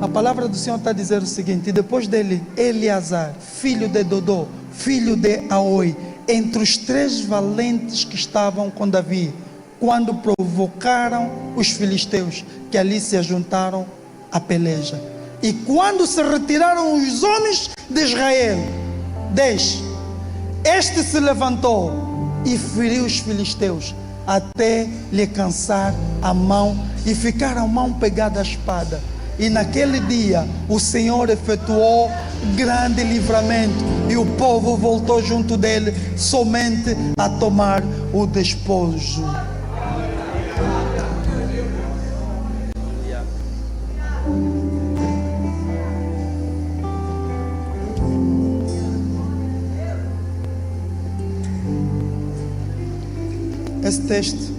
A palavra do Senhor está a dizer o seguinte: e depois dele, Eleazar, filho de Dodô, filho de Aoi, entre os 3 valentes que estavam com Davi, quando provocaram os filisteus, que ali se ajuntaram a peleja. E quando se retiraram os homens de Israel, 10, este se levantou e feriu os filisteus, até lhe cansar a mão e ficar a mão pegada à espada. E naquele dia o Senhor efetuou grande livramento, e o povo voltou junto dele somente a tomar o despojo. Esse texto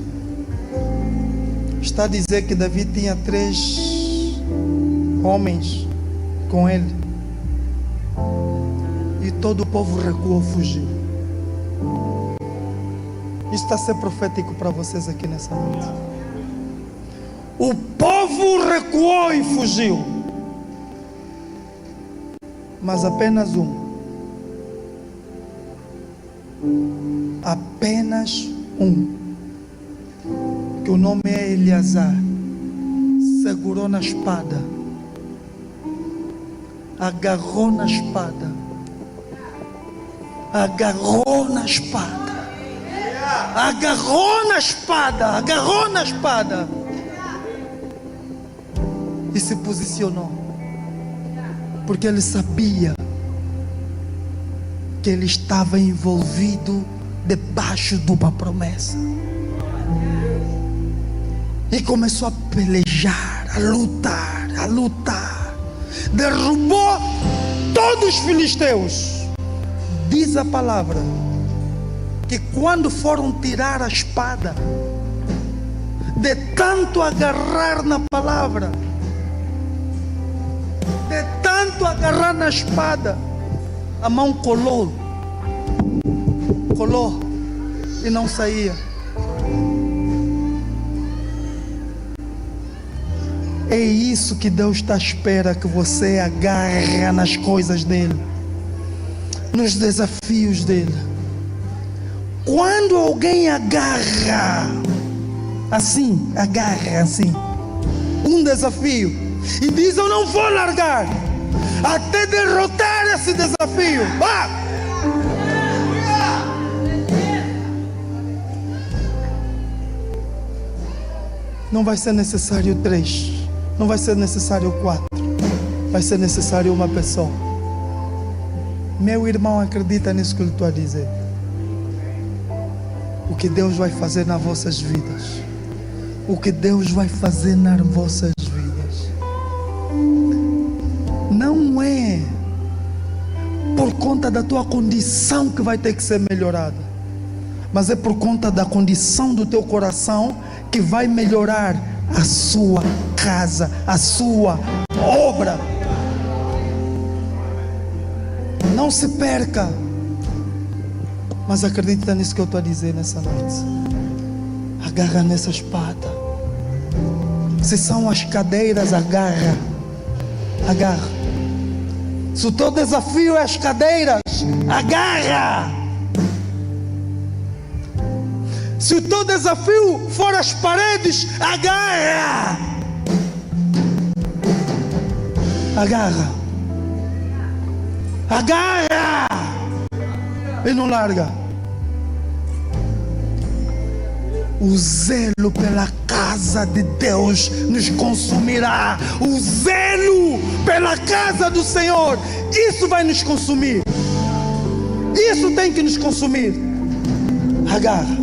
está a dizer que Davi tinha 3 homens com ele, e todo o povo recuou, fugiu. Isso está a ser profético para vocês aqui nessa noite. O povo recuou e fugiu, mas apenas apenas que o nome é Eleazar, segurou na espada, agarrou na espada, agarrou na espada, agarrou na espada, agarrou na espada e se posicionou, porque ele sabia que ele estava envolvido debaixo de uma promessa, e começou a pelejar, a lutar, derrubou todos os filisteus. Diz a palavra que quando foram tirar a espada, de tanto agarrar na palavra, de tanto agarrar na espada, a mão colou e não saía. É isso que Deus está à espera, que você agarra nas coisas dele, nos desafios dele. Quando alguém agarra assim, um desafio, e diz: eu não vou largar até derrotar esse desafio. Não vai ser necessário 3, não vai ser necessário 4, vai ser necessário uma pessoa. Meu irmão, acredita nisso que eu estou a dizer. O que Deus vai fazer nas vossas vidas. O que Deus vai fazer nas vossas vidas. Não é por conta da tua condição que vai ter que ser melhorada, mas é por conta da condição do teu coração que vai melhorar a sua casa, a sua obra. Não se perca, mas acredita nisso que eu estou a dizer nessa noite. Agarra nessa espada. Se são as cadeiras, agarra. Agarra. Se o teu desafio é as cadeiras, agarra. Se o teu desafio for as paredes, agarra. Agarra. Agarra. E não larga. O zelo pela casa de Deus nos consumirá. O zelo pela casa do Senhor, isso vai nos consumir. Isso tem que nos consumir. Agarra.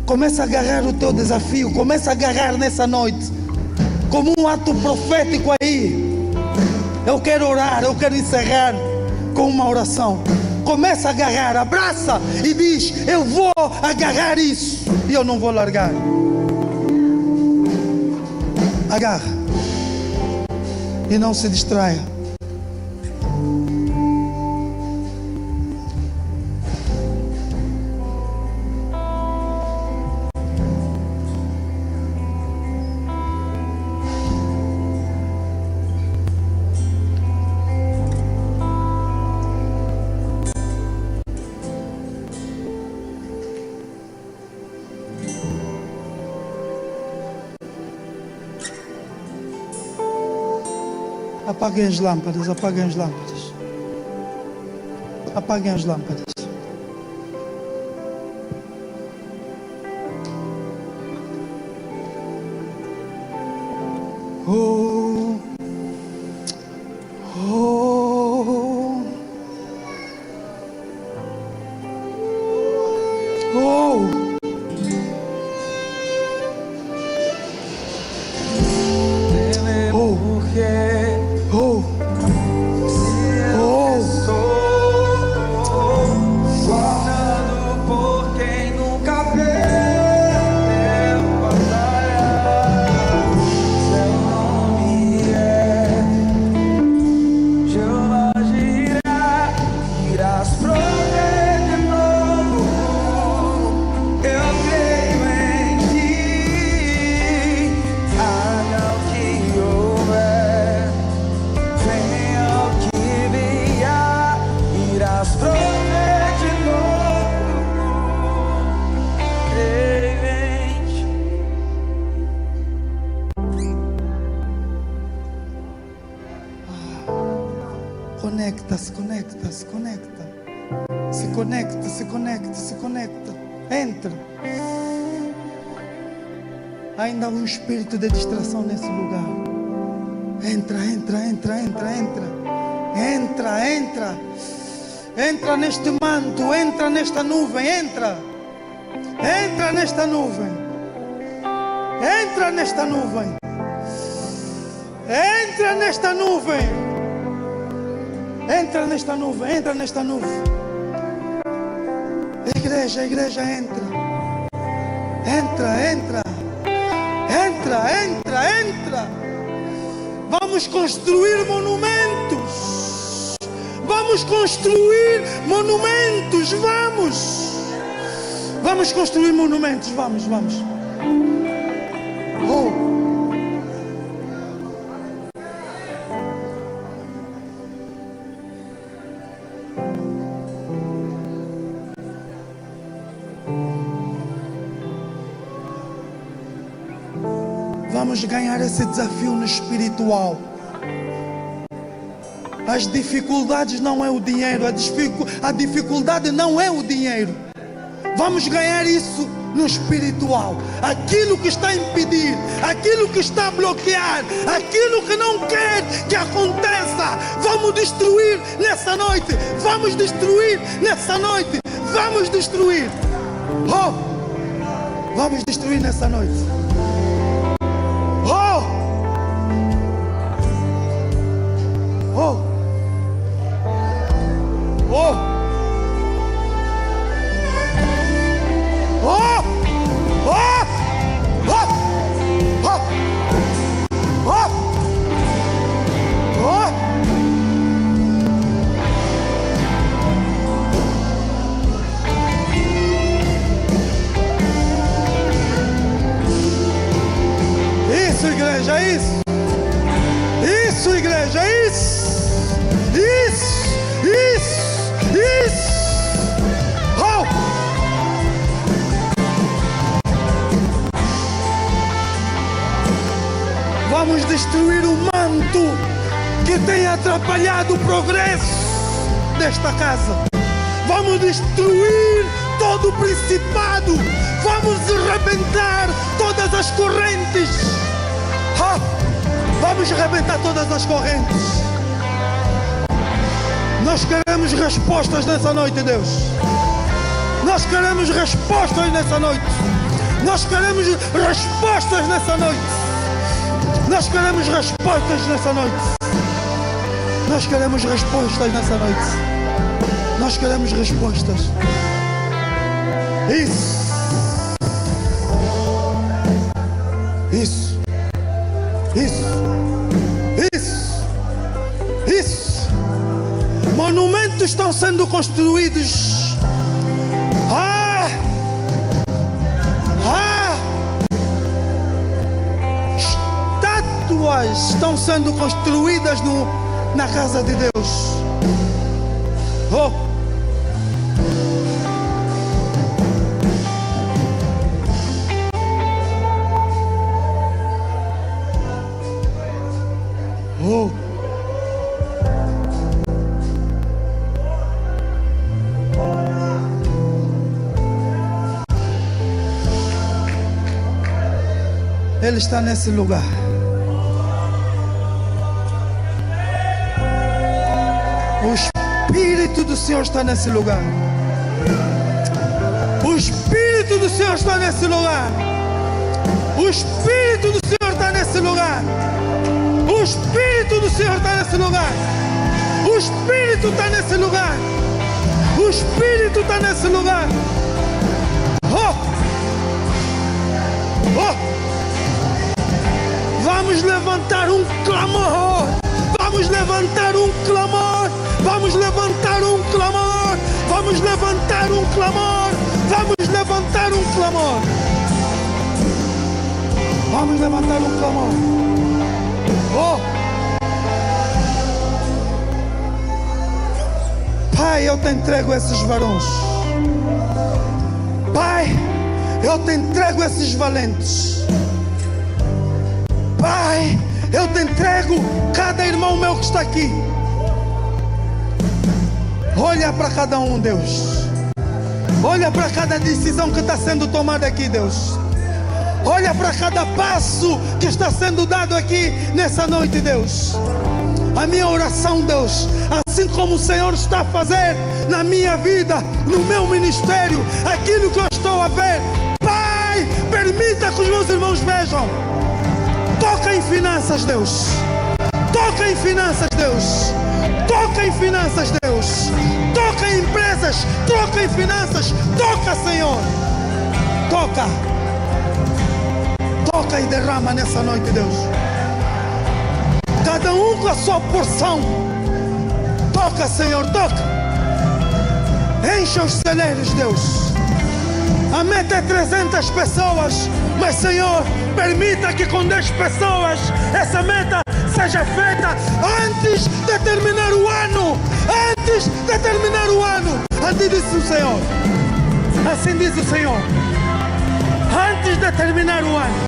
Começa a agarrar o teu desafio. Começa a agarrar nessa noite, como um ato profético aí. Eu quero orar, eu quero encerrar com uma oração. Começa a agarrar, abraça e diz: eu vou agarrar isso e eu não vou largar. Agarra e não se distraia. Apaguem as lâmpadas, apaguem as lâmpadas. Apaguem as lâmpadas. Oh, oh, oh. Se conecta. Entra. Ainda há um espírito de distração nesse lugar. Entra. Entra neste manto, entra nesta nuvem, entra nesta nuvem. Entra nesta nuvem. Entra nesta nuvem. Entra nesta nuvem. Entra nesta nuvem. Igreja, entra. Entra. Vamos construir monumentos. Vamos construir monumentos. Vamos construir monumentos. Vamos. Oh. Vamos ganhar esse desafio no espiritual. As dificuldades não é o dinheiro. A dificuldade não é o dinheiro. Vamos ganhar isso no espiritual. Aquilo que está a impedir, aquilo que está a bloquear, aquilo que não quer que aconteça, vamos destruir nessa noite. Vamos destruir nessa noite. Vamos destruir. Oh, vamos destruir nessa noite. Oh, oh, oh, oh, oh, oh, oh, oh, oh. Isso, igreja, isso. Isso, igreja, isso. Isso, isso, isso. Oh. Vamos destruir o manto que tem atrapalhado o progresso desta casa. Vamos destruir todo o principado. Vamos arrebentar todas as correntes. Vamos arrebentar todas as correntes. Nós queremos respostas nessa noite, Deus. Nós queremos respostas nessa noite. Nós queremos respostas nessa noite. Nós queremos respostas nessa noite. Nós queremos respostas nessa noite. Nós queremos respostas. Isso. Isso. Isso. Isso. Isso. Monumentos estão sendo construídos. Estátuas estão sendo construídas na casa de Deus. Oh. Oh. Ele está nesse lugar. O Espírito do Senhor está nesse lugar. O Espírito do Senhor está nesse lugar. O Espírito do Senhor está nesse lugar. O Espírito do Senhor está nesse lugar. O Espírito está nesse lugar. O Espírito está nesse lugar. Oh! Oh! Vamos levantar um clamor. Vamos levantar um clamor. Vamos levantar um clamor. Vamos levantar um clamor. Vamos levantar um clamor. Vamos levantar um clamor. Oh! Pai, eu te entrego esses varões. Pai, eu te entrego esses valentes. Pai, eu te entrego cada irmão meu que está aqui. Olha para cada um, Deus. Olha para cada decisão que está sendo tomada aqui, Deus. Olha para cada passo que está sendo dado aqui nessa noite, Deus. A minha oração, Deus, assim como o Senhor está a fazer na minha vida, no meu ministério, aquilo que eu estou a ver, Pai, permita que os meus irmãos vejam. Toca em finanças, Deus. Toca em finanças, Deus. Toca em finanças, Deus. Toca em empresas. Toca em finanças. Toca, Senhor. Toca. Toca e derrama nessa noite, Deus. Cada um com a sua porção. Toca, Senhor, toca. Encha os celeiros, Deus. A meta é 300 pessoas. Mas, Senhor, permita que com 10 pessoas essa meta seja feita antes de terminar o ano. Antes de terminar o ano. Assim diz o Senhor. Assim diz o Senhor. Antes de terminar o ano.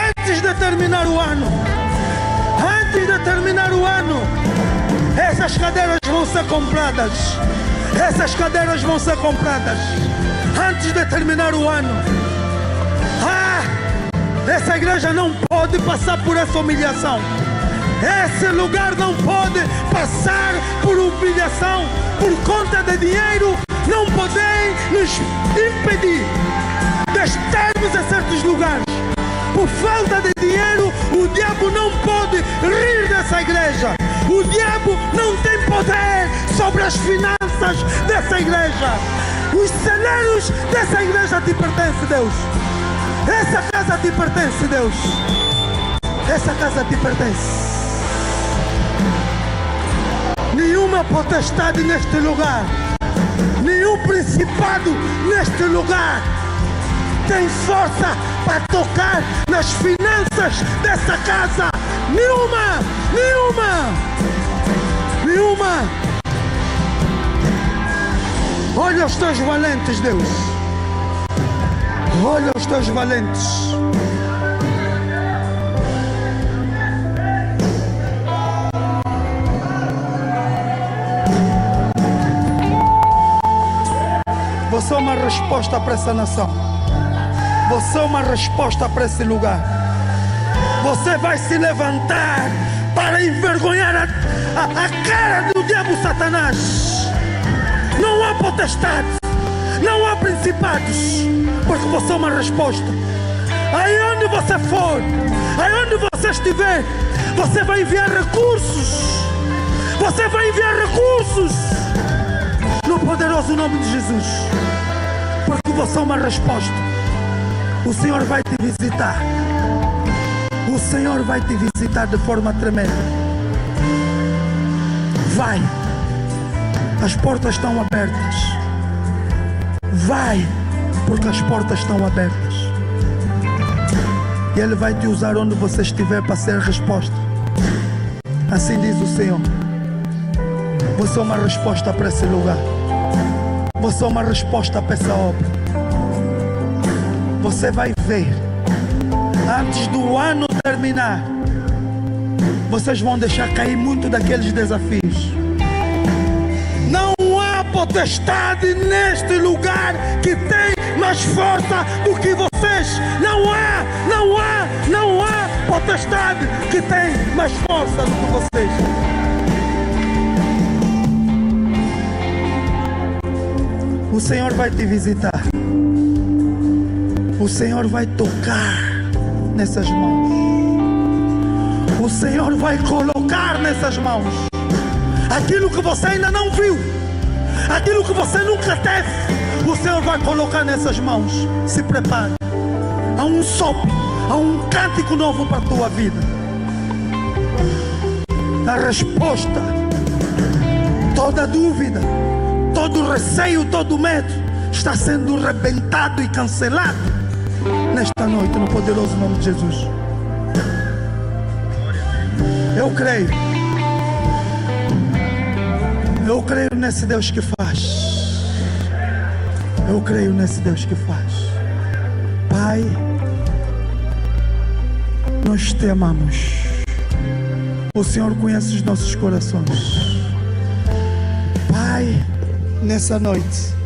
Antes de terminar o ano. Antes de terminar o ano. Essas cadeiras vão ser compradas. Essas cadeiras vão ser compradas. antes de terminar o ano. Essa igreja não pode passar por essa humilhação. Esse lugar não pode passar por humilhação. Por conta de dinheiro, não podem nos impedir de estarmos em certos lugares. Por falta de dinheiro, o diabo não pode rir dessa igreja. O diabo não tem poder sobre as finanças dessa igreja. Os celeiros dessa igreja te pertencem, Deus. Essa casa te pertence, Deus. Essa casa te pertence. Nenhuma potestade neste lugar, nenhum principado neste lugar tem força para tocar nas finanças dessa casa. Nenhuma, nenhuma, nenhuma. Olha os teus valentes, Deus. Olha os teus valentes. Você é uma resposta para essa nação. Você é uma resposta para esse lugar. Você vai se levantar para envergonhar a cara do diabo Satanás. Não há potestade, não há principados, porque você é uma resposta. Aí onde você for, aí onde você estiver, você vai enviar recursos. Você vai enviar recursos no poderoso nome de Jesus, porque você é uma resposta. O Senhor vai te visitar. O Senhor vai te visitar de forma tremenda. Vai. As portas estão abertas. Vai, porque as portas estão abertas. E Ele vai te usar onde você estiver para ser resposta. Assim diz o Senhor. Você é uma resposta para esse lugar. Você é uma resposta para essa obra. Você vai ver, antes do ano terminar, vocês vão deixar cair muito daqueles desafios. Não há potestade neste lugar que tem mais força do que vocês. Não há potestade que tem mais força do que vocês. O Senhor vai te visitar. O Senhor vai tocar nessas mãos. O Senhor vai colocar nessas mãos aquilo que você ainda não viu, aquilo que você nunca teve. O Senhor vai colocar nessas mãos. Se prepare. Há um sopro, há um cântico novo para a tua vida. A resposta, toda dúvida, todo receio, todo medo está sendo rebentado e cancelado nesta noite, no poderoso nome de Jesus. Eu creio. Eu creio nesse Deus que faz. Eu creio nesse Deus que faz. Pai, nós te amamos. O Senhor conhece os nossos corações. Pai, nessa noite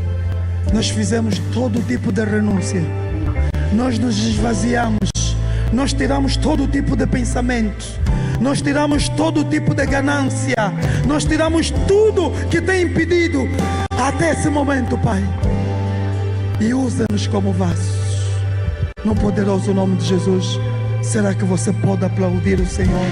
nós fizemos todo tipo de renúncia. Nós nos esvaziamos. Nós tiramos todo tipo de pensamento. Nós tiramos todo tipo de ganância. Nós tiramos tudo que tem impedido até esse momento, Pai. E usa-nos como vasos. No poderoso nome de Jesus. Será que você pode aplaudir o Senhor?